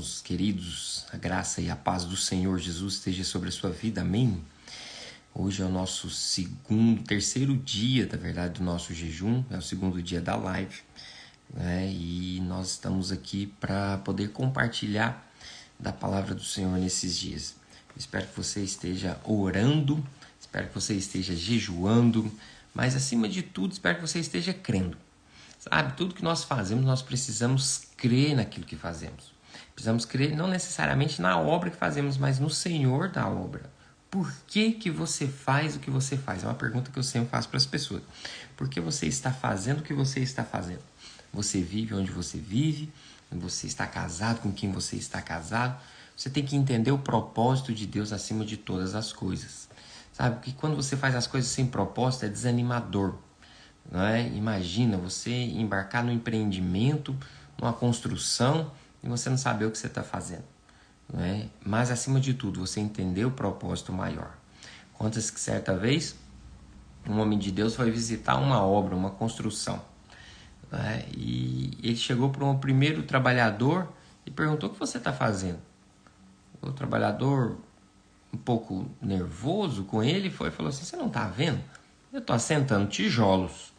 irmãos queridos, a graça e a paz do Senhor Jesus esteja sobre a sua vida, amém? Hoje é o nosso terceiro dia, na verdade, do nosso jejum, é o segundo dia da live, né? E nós estamos aqui para poder compartilhar da palavra do Senhor nesses dias. Espero que você esteja orando, espero que você esteja jejuando, mas acima de tudo, espero que você esteja crendo. Sabe, tudo que nós fazemos, nós precisamos crer naquilo que fazemos. Precisamos crer não necessariamente na obra que fazemos, mas no Senhor da obra. Por que que você faz o que você faz? É uma pergunta que eu sempre faço para as pessoas. Por que você está fazendo o que você está fazendo? Você vive onde você vive? Você está casado com quem você está casado? Você tem que entender o propósito de Deus acima de todas as coisas. Sabe, porque quando você faz as coisas sem propósito é desanimador. Não é? Imagina você embarcar no empreendimento, numa construção e você não saber o que você está fazendo. Não é? Mas acima de tudo, você entender o propósito maior. Conta-se que certa vez um homem de Deus foi visitar uma obra, uma construção. Não é? E ele chegou para um primeiro trabalhador e perguntou: o que você está fazendo? O trabalhador, um pouco nervoso com ele, foi e falou assim: você não está vendo? Eu estou assentando tijolos.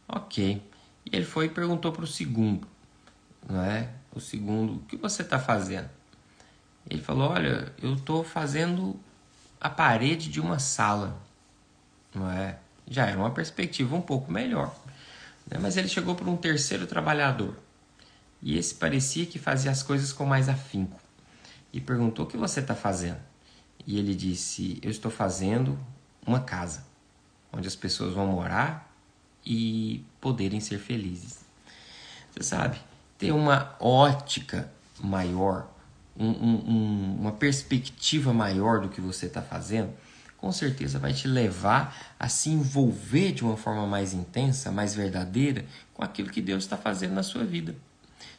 Ok. E ele foi e perguntou para o segundo, não é? O segundo: o que você está fazendo? Ele falou: olha, eu estou fazendo a parede de uma sala, não é? Já era uma perspectiva um pouco melhor, né? Mas ele chegou para um terceiro trabalhador e esse parecia que fazia as coisas com mais afinco e perguntou: o que você está fazendo? E ele disse: eu estou fazendo uma casa onde as pessoas vão morar e poderem ser felizes. Você sabe, ter uma ótica maior, uma perspectiva maior do que você está fazendo, com certeza vai te levar a se envolver de uma forma mais intensa, mais verdadeira, com aquilo que Deus está fazendo na sua vida.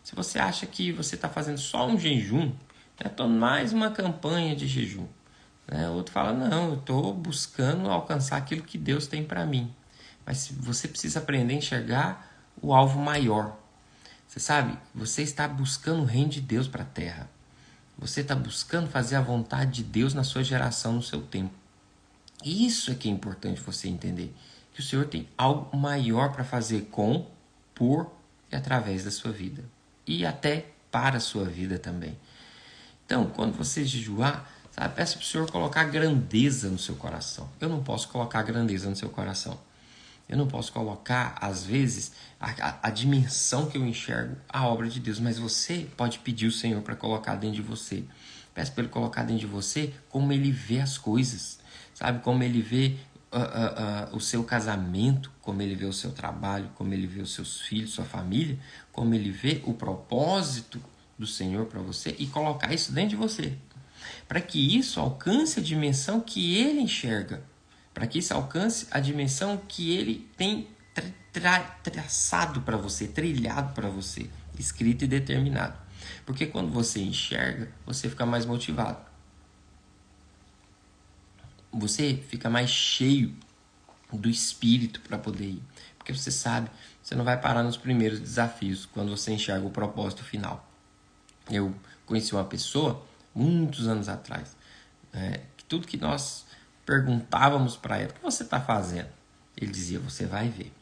Se você acha que você está fazendo só um jejum, estou mais uma campanha de jejum. O outro fala: não, eu estou buscando alcançar aquilo que Deus tem para mim. Mas você precisa aprender a enxergar o alvo maior. Você sabe, você está buscando o reino de Deus para a terra. Você está buscando fazer a vontade de Deus na sua geração, no seu tempo. E isso é que é importante você entender. Que o Senhor tem algo maior para fazer com, por e através da sua vida. E até para a sua vida também. Então, quando você jejuar, sabe, peça para o Senhor colocar grandeza no seu coração. Eu não posso colocar grandeza no seu coração. Eu não posso colocar, às vezes, a dimensão que eu enxergo a obra de Deus, mas você pode pedir o Senhor para colocar dentro de você. Peça para Ele colocar dentro de você como Ele vê as coisas, sabe? Como Ele vê o seu casamento, como Ele vê o seu trabalho, como Ele vê os seus filhos, sua família, como Ele vê o propósito do Senhor para você e colocar isso dentro de você, para que isso alcance a dimensão que Ele enxerga. Para que isso alcance a dimensão que Ele tem traçado para você, trilhado para você, escrito e determinado. Porque quando você enxerga, você fica mais motivado. Você fica mais cheio do Espírito para poder ir. Porque você sabe, você não vai parar nos primeiros desafios quando você enxerga o propósito final. Eu conheci uma pessoa, muitos anos atrás, que tudo que nós perguntávamos para ele: o que você está fazendo? Ele dizia: você vai ver.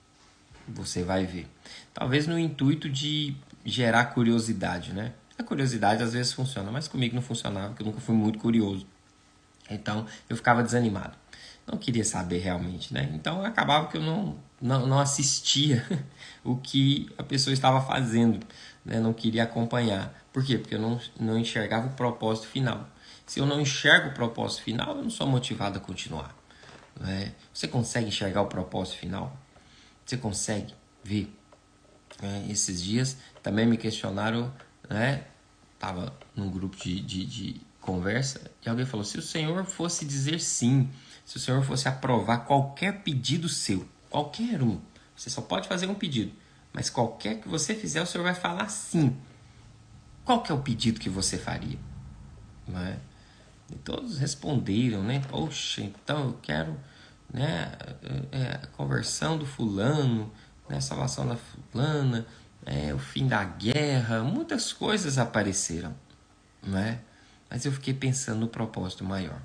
Você vai ver. Talvez no intuito de gerar curiosidade, né? A curiosidade às vezes funciona, mas comigo não funcionava, porque eu nunca fui muito curioso. Então eu ficava desanimado. Não queria saber realmente, né? Então acabava que eu não assistia o que a pessoa estava fazendo, né? Não queria acompanhar. Por quê? Porque eu não enxergava o propósito final. Se eu não enxergo o propósito final, eu não sou motivado a continuar. Né? Você consegue enxergar o propósito final? Você consegue ver? Esses dias também me questionaram, né? Estava num grupo de conversa e alguém falou: se o Senhor fosse dizer sim, se o Senhor fosse aprovar qualquer pedido seu, qualquer um, você só pode fazer um pedido, mas qualquer que você fizer, o Senhor vai falar sim. Qual que é o pedido que você faria? Não é? E todos responderam, né? Poxa, então eu quero, né, a conversão do fulano, né, a salvação da fulana, o fim da guerra, muitas coisas apareceram, não é? Mas eu fiquei pensando no propósito maior.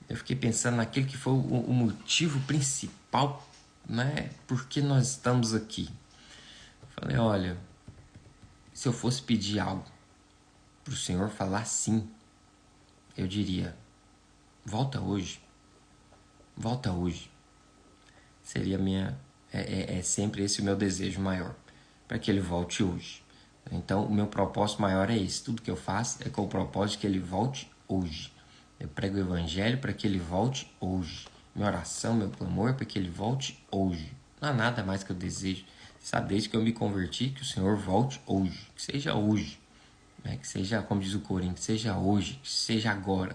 Eu fiquei pensando naquele que foi o motivo principal, né? Por que nós estamos aqui. Falei, olha, se eu fosse pedir algo para o Senhor falar sim, eu diria, volta hoje. Volta hoje. Seria sempre esse o meu desejo maior, para que ele volte hoje. Então, o meu propósito maior é esse. Tudo que eu faço é com o propósito de que ele volte hoje. Eu prego o evangelho para que ele volte hoje. Minha oração, meu clamor é para que ele volte hoje. Não há nada mais que eu desejo. Você sabe, desde que eu me converti, que o Senhor volte hoje. Que seja hoje. Né? Que seja, como diz o Coríntios, que seja hoje, que seja agora.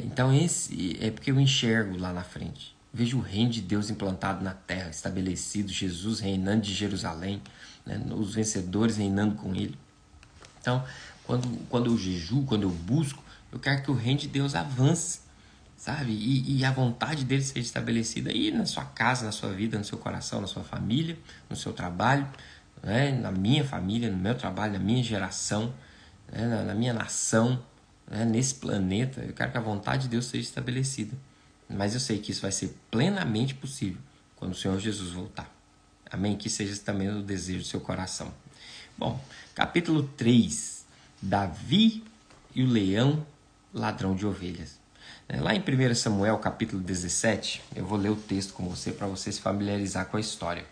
Então, esse é porque eu enxergo lá na frente. Vejo o reino de Deus implantado na terra, estabelecido, Jesus reinando de Jerusalém, né? Os vencedores reinando com ele. Então, quando eu jejuo, quando eu busco, eu quero que o reino de Deus avance, sabe? E a vontade dele seja estabelecida aí na sua casa, na sua vida, no seu coração, na sua família, no seu trabalho, né? Na minha família, no meu trabalho, na minha geração, né? Na minha nação, né? Nesse planeta. Eu quero que a vontade de Deus seja estabelecida. Mas eu sei que isso vai ser plenamente possível quando o Senhor Jesus voltar. Amém? Que seja também o desejo do seu coração. Bom, capítulo 3. Davi e o leão ladrão de ovelhas. Lá em 1 Samuel, capítulo 17, eu vou ler o texto com você para você se familiarizar com a história.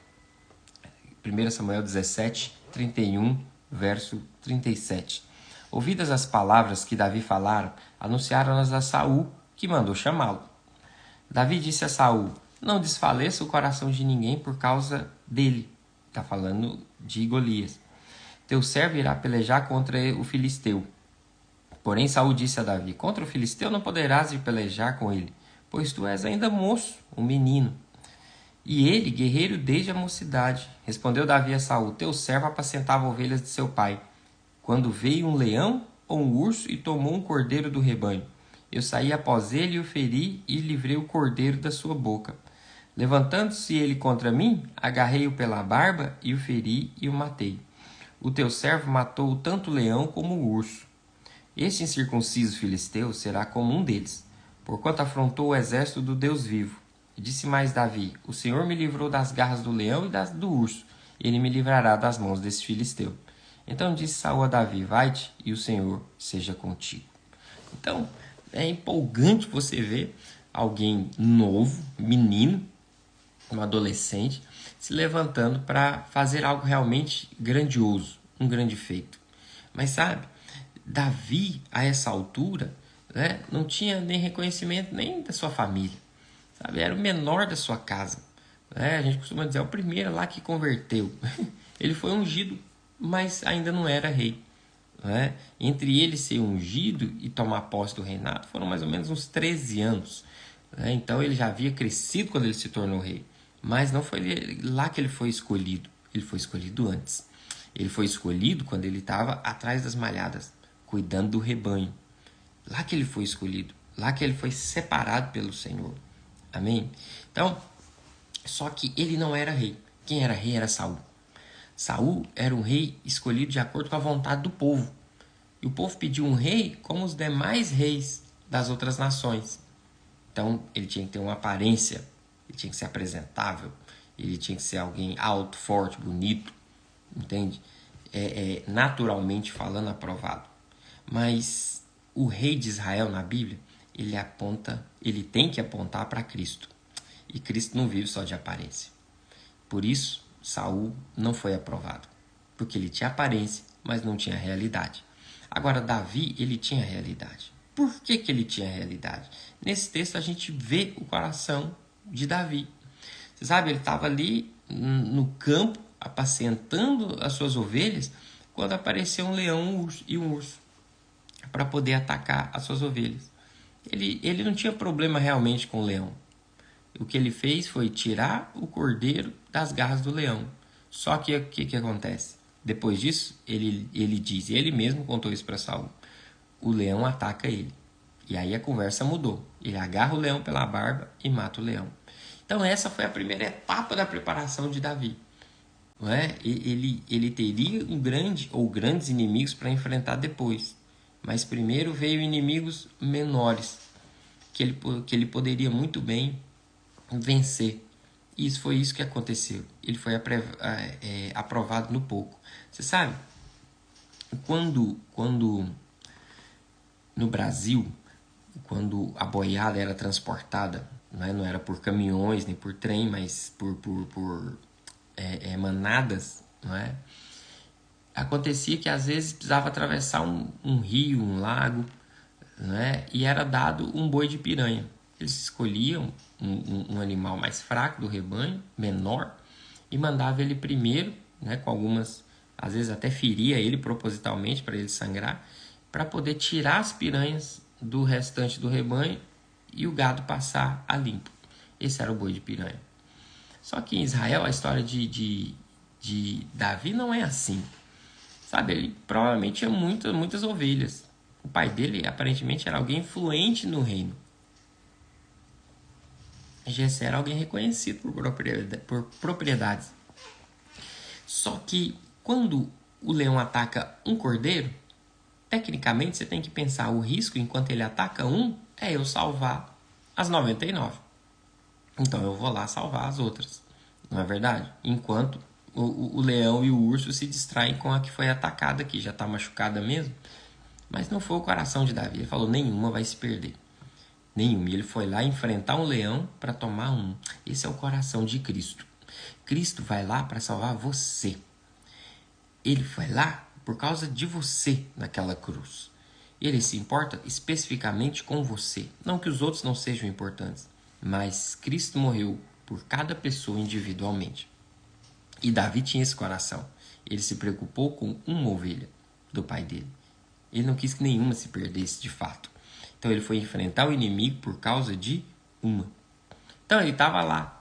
1 Samuel 17, 31, verso 37. Ouvidas as palavras que Davi falara, anunciaram-nas a Saul, que mandou chamá-lo. Davi disse a Saul, não desfaleça o coração de ninguém por causa dele. Está falando de Golias. Teu servo irá pelejar contra o filisteu. Porém Saul disse a Davi, contra o filisteu não poderás ir pelejar com ele, pois tu és ainda moço, um menino. E ele, guerreiro desde a mocidade. Respondeu Davi a Saul, teu servo apacentava ovelhas de seu pai. Quando veio um leão ou um urso e tomou um cordeiro do rebanho. Eu saí após ele e o feri e livrei o cordeiro da sua boca. Levantando-se ele contra mim, agarrei-o pela barba e o feri e o matei. O teu servo matou tanto o leão como o urso. Este incircunciso filisteu será como um deles, porquanto afrontou o exército do Deus vivo. Disse mais Davi, o Senhor me livrou das garras do leão e do urso, e ele me livrará das mãos desse filisteu. Então disse Saul a Davi, vai-te e o Senhor seja contigo. Então, é empolgante você ver alguém novo, menino, um adolescente, se levantando para fazer algo realmente grandioso, um grande feito. Mas sabe, Davi, a essa altura, né, não tinha nem reconhecimento nem da sua família. Sabe? Era o menor da sua casa. Né? A gente costuma dizer, é o primeiro lá que converteu. Ele foi ungido, mas ainda não era rei. Né? Entre ele ser ungido e tomar posse do reinado foram mais ou menos uns 13 anos. Né? Então ele já havia crescido quando ele se tornou rei. Mas não foi lá que ele foi escolhido. Ele foi escolhido antes. Ele foi escolhido quando ele estava atrás das malhadas, cuidando do rebanho. Lá que ele foi escolhido. Lá que ele foi separado pelo Senhor. Amém? Então, só que ele não era rei. Quem era rei era Saul. Saul era um rei escolhido de acordo com a vontade do povo. E o povo pediu um rei como os demais reis das outras nações. Então, ele tinha que ter uma aparência, ele tinha que ser apresentável, ele tinha que ser alguém alto, forte, bonito, entende? Naturalmente falando, aprovado. Mas o rei de Israel na Bíblia, ele tem que apontar para Cristo. E Cristo não vive só de aparência. Por isso, Saul não foi aprovado, porque ele tinha aparência, mas não tinha realidade. Agora, Davi, ele tinha realidade. Por que ele tinha realidade? Nesse texto a gente vê o coração de Davi. Você sabe, ele estava ali no campo, apacentando as suas ovelhas, quando apareceu um leão e um urso para poder atacar as suas ovelhas. Ele não tinha problema realmente com o leão. O que ele fez foi tirar o cordeiro das garras do leão. Só que o que acontece? Depois disso, ele diz, e ele mesmo contou isso para Saul, o leão ataca ele. E aí a conversa mudou. Ele agarra o leão pela barba e mata o leão. Então essa foi a primeira etapa da preparação de Davi. não é? Ele teria um grande ou grandes inimigos para enfrentar depois. Mas primeiro veio inimigos menores, que ele poderia muito bem vencer. E foi isso que aconteceu. Ele foi aprovado no pouco. Você sabe, quando no Brasil, quando a boiada era transportada, não era por caminhões nem por trem, mas por manadas, não é? Acontecia que às vezes precisava atravessar um rio, um lago, né? E era dado um boi de piranha. Eles escolhiam um animal mais fraco do rebanho, menor, e mandava ele primeiro, né? Com algumas, às vezes até feria ele propositalmente para ele sangrar, para poder tirar as piranhas do restante do rebanho e o gado passar a limpo. Esse era o boi de piranha. Só que em Israel a história de Davi não é assim. Sabe, ele provavelmente tinha muitas ovelhas. O pai dele aparentemente era alguém influente no reino. Jessé era alguém reconhecido por propriedades. Só que quando o leão ataca um cordeiro, tecnicamente você tem que pensar o risco enquanto ele ataca um é eu salvar as 99. Então eu vou lá salvar as outras. Não é verdade? Enquanto o leão e o urso se distraem com a que foi atacada, que já está machucada mesmo. Mas não foi o coração de Davi. Ele falou, nenhuma vai se perder. Nenhuma. E ele foi lá enfrentar um leão para tomar um. Esse é o coração de Cristo. Cristo vai lá para salvar você. Ele foi lá por causa de você naquela cruz. Ele se importa especificamente com você. Não que os outros não sejam importantes, mas Cristo morreu por cada pessoa individualmente. E Davi tinha esse coração. Ele se preocupou com uma ovelha do pai dele. Ele não quis que nenhuma se perdesse de fato. Então ele foi enfrentar o inimigo por causa de uma. Então ele estava lá,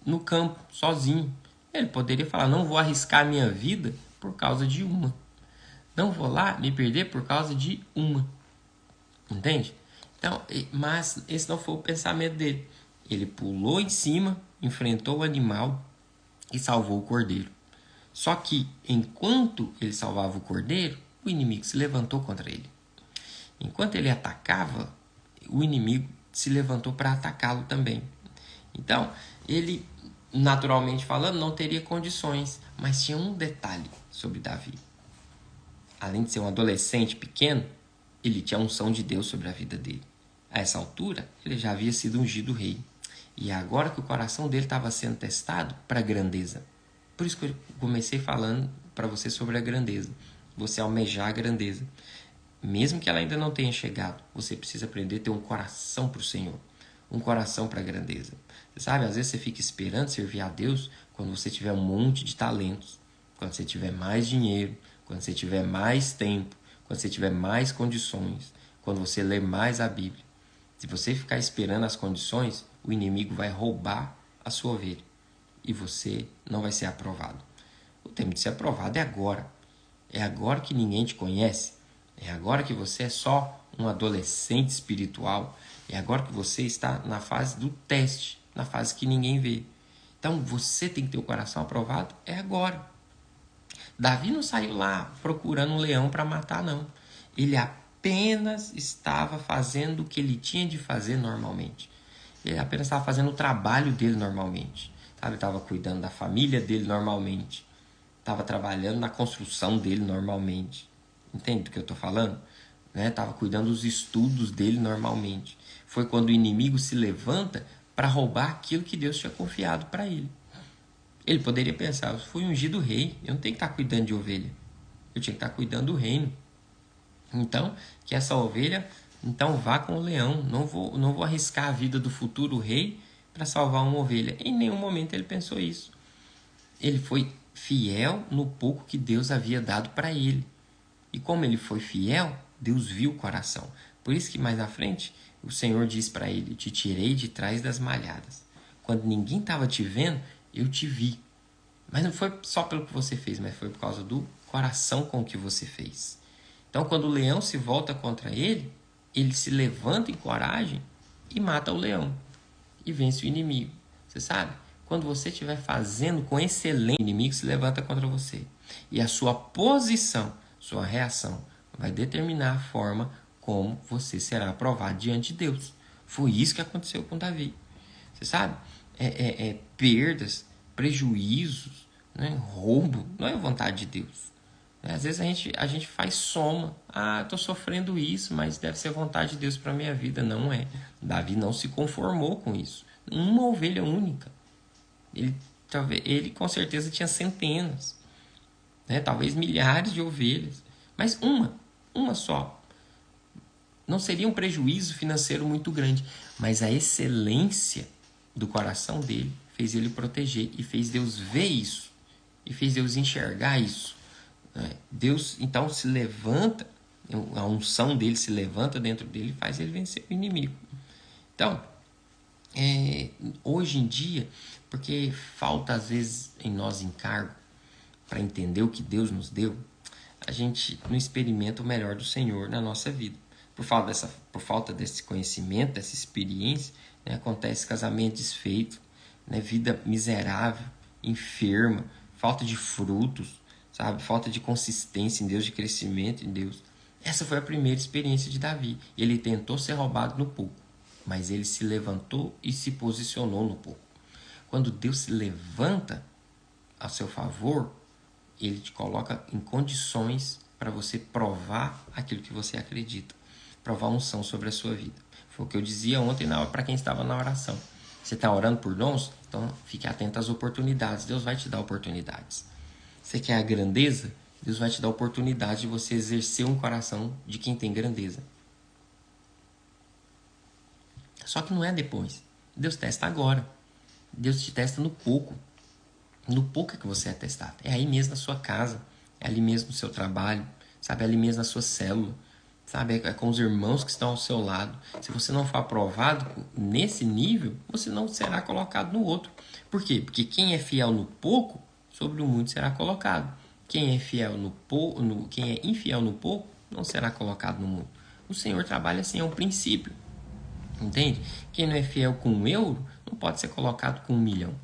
no campo, sozinho. Ele poderia falar, não vou arriscar a minha vida por causa de uma. Não vou lá me perder por causa de uma. Entende? Então, mas esse não foi o pensamento dele. Ele pulou em cima, enfrentou o animal e salvou o cordeiro. Só que, enquanto ele salvava o cordeiro, o inimigo se levantou contra ele. Enquanto ele atacava, o inimigo se levantou para atacá-lo também. Então, ele, naturalmente falando, não teria condições. Mas tinha um detalhe sobre Davi. Além de ser um adolescente pequeno, ele tinha a unção de Deus sobre a vida dele. A essa altura, ele já havia sido ungido rei. E agora que o coração dele estava sendo testado para a grandeza. Por isso que eu comecei falando para você sobre a grandeza. Você almejar a grandeza. Mesmo que ela ainda não tenha chegado, você precisa aprender a ter um coração para o Senhor. Um coração para a grandeza. Você sabe, às vezes você fica esperando servir a Deus quando você tiver um monte de talentos. Quando você tiver mais dinheiro. Quando você tiver mais tempo. Quando você tiver mais condições. Quando você ler mais a Bíblia. Se você ficar esperando as condições, o inimigo vai roubar a sua ovelha. E você não vai ser aprovado. O tempo de ser aprovado é agora. É agora que ninguém te conhece. É agora que você é só um adolescente espiritual. É agora que você está na fase do teste. Na fase que ninguém vê. Então você tem que ter o coração aprovado. É agora. Davi não saiu lá procurando um leão para matar, não. Ele apenas estava fazendo o que ele tinha de fazer normalmente. Ele apenas estava fazendo o trabalho dele normalmente. Ele estava cuidando da família dele normalmente. Estava trabalhando na construção dele normalmente. Entende do que eu estou falando? Estava cuidando dos estudos dele normalmente. Foi quando o inimigo se levanta para roubar aquilo que Deus tinha confiado para ele. Ele poderia pensar, eu fui ungido rei, eu não tenho que estar cuidando de ovelha. Eu tinha que estar cuidando do reino. Então, que essa ovelha então vá com o leão. Não vou arriscar a vida do futuro rei para salvar uma ovelha. Em nenhum momento ele pensou isso. Ele foi fiel no pouco que Deus havia dado para ele. E como ele foi fiel, Deus viu o coração. Por isso que mais à frente, o Senhor diz para ele, te tirei de trás das malhadas. Quando ninguém estava te vendo, eu te vi. Mas não foi só pelo que você fez, mas foi por causa do coração com que você fez. Então, quando o leão se volta contra ele, ele se levanta em coragem e mata o leão. E vence o inimigo. Você sabe? quando você estiver fazendo com excelência, o inimigo se levanta contra você. E a sua posição, sua reação, vai determinar a forma como você será aprovado diante de Deus. Foi isso que aconteceu com Davi. Você sabe? Perdas, prejuízos, né? Roubo, não é vontade de Deus. Às vezes a gente faz soma. Estou sofrendo isso, mas deve ser vontade de Deus para a minha vida. Não é. Davi não se conformou com isso. Uma ovelha única. Ele com certeza tinha centenas, né? Talvez milhares de ovelhas. Mas uma só. Não seria um prejuízo financeiro muito grande. Mas a excelência do coração dele fez ele proteger e fez Deus ver isso. E fez Deus enxergar isso. Deus então se levanta, a unção dele se levanta dentro dele e faz ele vencer o inimigo. Então, hoje em dia, porque falta às vezes em nós encargo para entender o que Deus nos deu, a gente não experimenta o melhor do Senhor na nossa vida. Por falta desse conhecimento, dessa experiência, né, acontece casamento desfeito, né, vida miserável, enferma, falta de frutos, sabe? Falta de consistência em Deus, de crescimento em Deus. Essa foi a primeira experiência de Davi. Ele tentou ser roubado no pouco, mas ele se levantou e se posicionou no pouco. Quando Deus se levanta a seu favor, ele te coloca em condições para você provar aquilo que você acredita. Provar unção sobre a sua vida. Foi o que eu dizia ontem para quem estava na oração. Você está orando por dons? Então fique atento às oportunidades. Deus vai te dar oportunidades. Você quer a grandeza? Deus vai te dar a oportunidade de você exercer um coração de quem tem grandeza. Só que não é depois. Deus testa agora. Deus te testa no pouco. No pouco é que você é testado. É aí mesmo na sua casa. É ali mesmo no seu trabalho. Sabe? É ali mesmo na sua célula. Sabe? É com os irmãos que estão ao seu lado. Se você não for aprovado nesse nível, você não será colocado no outro. Por quê? Porque quem é fiel no pouco, sobre o muito será colocado. Quem é infiel no pouco, não será colocado no muito. O Senhor trabalha assim, é um princípio. Entende? Quem não é fiel com 1 euro, não pode ser colocado com 1 milhão.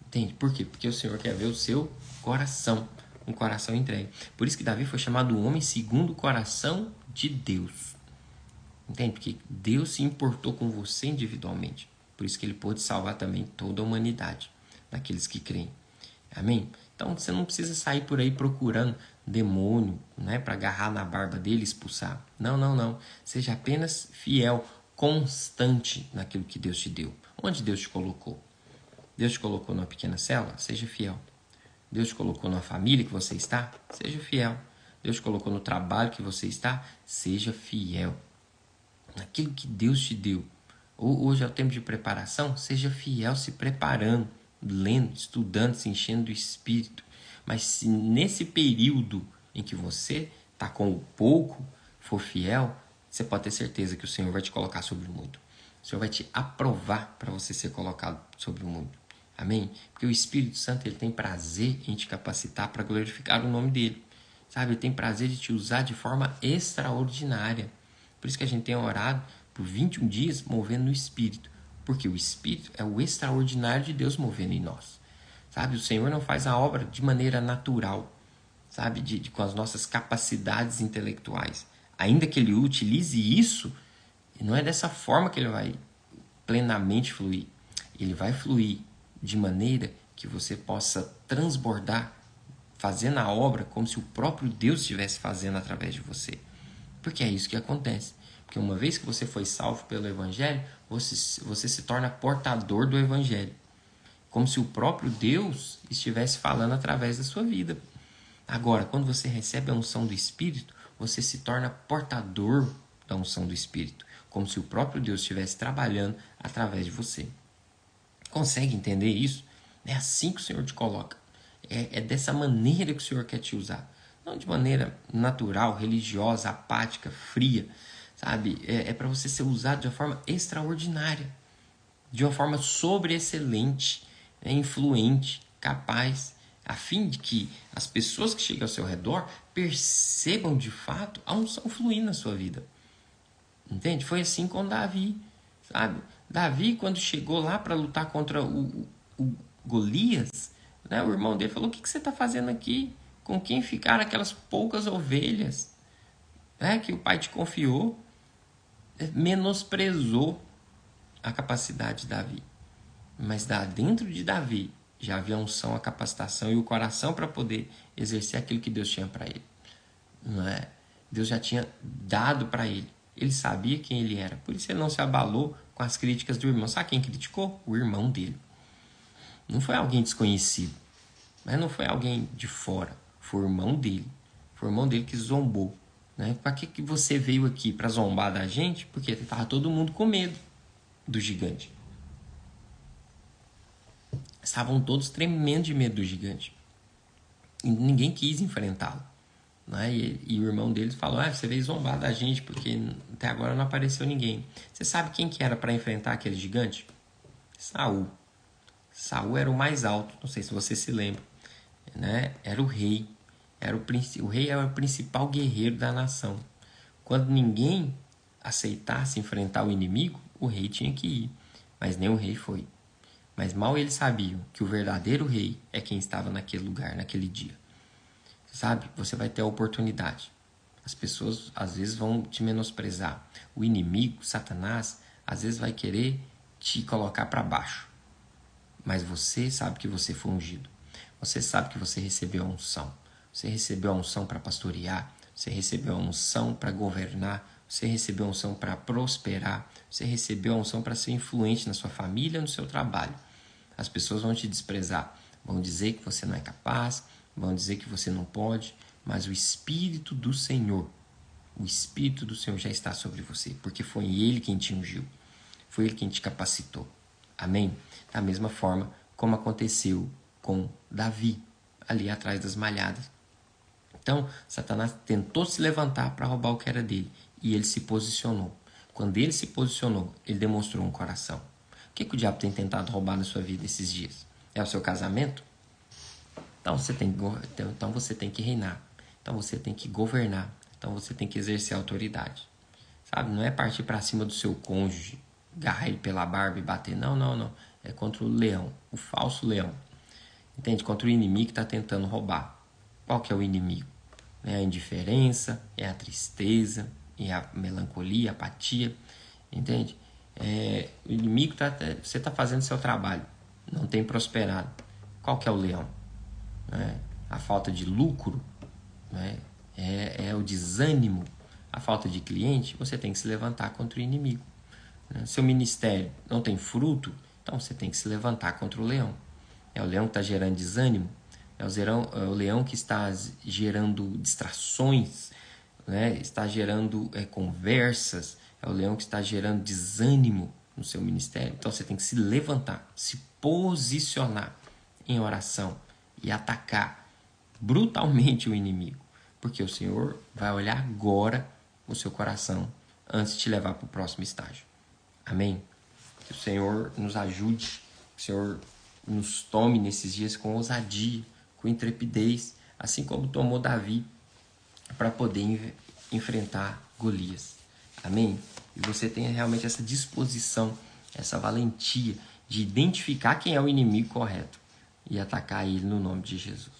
Entende? Por quê? Porque o Senhor quer ver o seu coração. Um coração entregue. Por isso que Davi foi chamado o homem segundo o coração de Deus. Entende? Porque Deus se importou com você individualmente. Por isso que ele pôde salvar também toda a humanidade, daqueles que creem. Amém? Então você não precisa sair por aí procurando demônio, né, para agarrar na barba dele e expulsar. Não. Seja apenas fiel, constante naquilo que Deus te deu. Onde Deus te colocou? Deus te colocou numa pequena célula? Seja fiel. Deus te colocou numa família que você está? Seja fiel. Deus te colocou no trabalho que você está? Seja fiel. Naquilo que Deus te deu. Hoje é o tempo de preparação? Seja fiel se preparando, lendo, estudando, se enchendo do Espírito. Mas se nesse período em que você está com o pouco, for fiel, você pode ter certeza que o Senhor vai te colocar sobre o mundo. O Senhor vai te aprovar para você ser colocado sobre o mundo. Amém? Porque o Espírito Santo ele tem prazer em te capacitar para glorificar o nome dele. Sabe? Ele tem prazer de te usar de forma extraordinária. Por isso que a gente tem orado por 21 dias movendo no Espírito. Porque o Espírito é o extraordinário de Deus movendo em nós. Sabe? O Senhor não faz a obra de maneira natural. Sabe? Com as nossas capacidades intelectuais. Ainda que ele utilize isso, não é dessa forma que ele vai plenamente fluir. Ele vai fluir de maneira que você possa transbordar, fazendo a obra como se o próprio Deus estivesse fazendo através de você. Porque é isso que acontece. Porque uma vez que você foi salvo pelo Evangelho, você se torna portador do Evangelho. Como se o próprio Deus estivesse falando através da sua vida. Agora, quando você recebe a unção do Espírito, você se torna portador da unção do Espírito. Como se o próprio Deus estivesse trabalhando através de você. Consegue entender isso? É assim que o Senhor te coloca. É dessa maneira que o Senhor quer te usar. Não de maneira natural, religiosa, apática, fria. Sabe? É para você ser usado de uma forma extraordinária. De uma forma sobreexcelente, influente, capaz. A fim de que as pessoas que chegam ao seu redor percebam de fato a unção fluindo na sua vida. Entende? Foi assim com Davi. Sabe? Davi, quando chegou lá para lutar contra Golias, né? O irmão dele falou: o que você está fazendo aqui? Com quem ficaram aquelas poucas ovelhas, né, que o pai te confiou? Menosprezou a capacidade de Davi. Mas dentro de Davi já havia a unção, a capacitação e o coração para poder exercer aquilo que Deus tinha para ele. Não é? Deus já tinha dado para ele. Ele sabia quem ele era. Por isso ele não se abalou com as críticas do irmão. Sabe quem criticou? O irmão dele. Não foi alguém desconhecido. Mas não foi alguém de fora. Foi o irmão dele. Foi o irmão dele que zombou. Né? Para que você veio aqui? Para zombar da gente? Porque estava todo mundo com medo do gigante. Estavam todos tremendo de medo do gigante. E ninguém quis enfrentá-lo. Né? E o irmão deles falou: você veio zombar da gente porque até agora não apareceu ninguém. Você sabe quem que era para enfrentar aquele gigante? Saul. Saul era o mais alto, não sei se você se lembra. Né? Era o rei. O rei era o principal guerreiro da nação. Quando ninguém aceitasse enfrentar o inimigo, o rei tinha que ir. Mas nem o rei foi. Mas mal eles sabiam que o verdadeiro rei é quem estava naquele lugar, naquele dia. Sabe? Você vai ter a oportunidade. As pessoas às vezes vão te menosprezar. O inimigo, Satanás, às vezes vai querer te colocar para baixo. Mas você sabe que você foi ungido. Você sabe que você recebeu a unção. Você recebeu a unção para pastorear. Você recebeu a unção para governar. Você recebeu a unção para prosperar. Você recebeu a unção para ser influente na sua família, no seu trabalho. As pessoas vão te desprezar. Vão dizer que você não é capaz. Vão dizer que você não pode. Mas o Espírito do Senhor, já está sobre você. Porque foi Ele quem te ungiu. Foi Ele quem te capacitou. Amém? Da mesma forma como aconteceu com Davi, ali atrás das malhadas. Então, Satanás tentou se levantar para roubar o que era dele. E ele se posicionou. Quando ele se posicionou, ele demonstrou um coração. O que o diabo tem tentado roubar na sua vida esses dias? É o seu casamento? Então você tem que reinar. Então você tem que governar. Então você tem que exercer autoridade. Sabe? Não é partir para cima do seu cônjuge, agarrar ele pela barba e bater. Não. É contra o leão, o falso leão. Entende? Contra o inimigo que está tentando roubar. Qual que é o inimigo? É a indiferença, é a tristeza, é a melancolia, a apatia. Entende? O inimigo você está fazendo seu trabalho, não tem prosperado. Qual que é o leão? A falta de lucro, é o desânimo, a falta de cliente. Você tem que se levantar contra o inimigo. Seu ministério não tem fruto, então você tem que se levantar contra o leão. É o leão que está gerando desânimo, é o leão que está gerando distrações, está gerando conversas, é o leão que está gerando desânimo no seu ministério. Então você tem que se levantar, se posicionar em oração e atacar brutalmente o inimigo, porque o Senhor vai olhar agora o seu coração antes de te levar para o próximo estágio. Amém? Que o Senhor nos ajude, que o Senhor nos tome nesses dias com ousadia, com intrepidez, assim como tomou Davi para poder enfrentar Golias. Amém? E você tenha realmente essa disposição, essa valentia de identificar quem é o inimigo correto e atacar ele no nome de Jesus.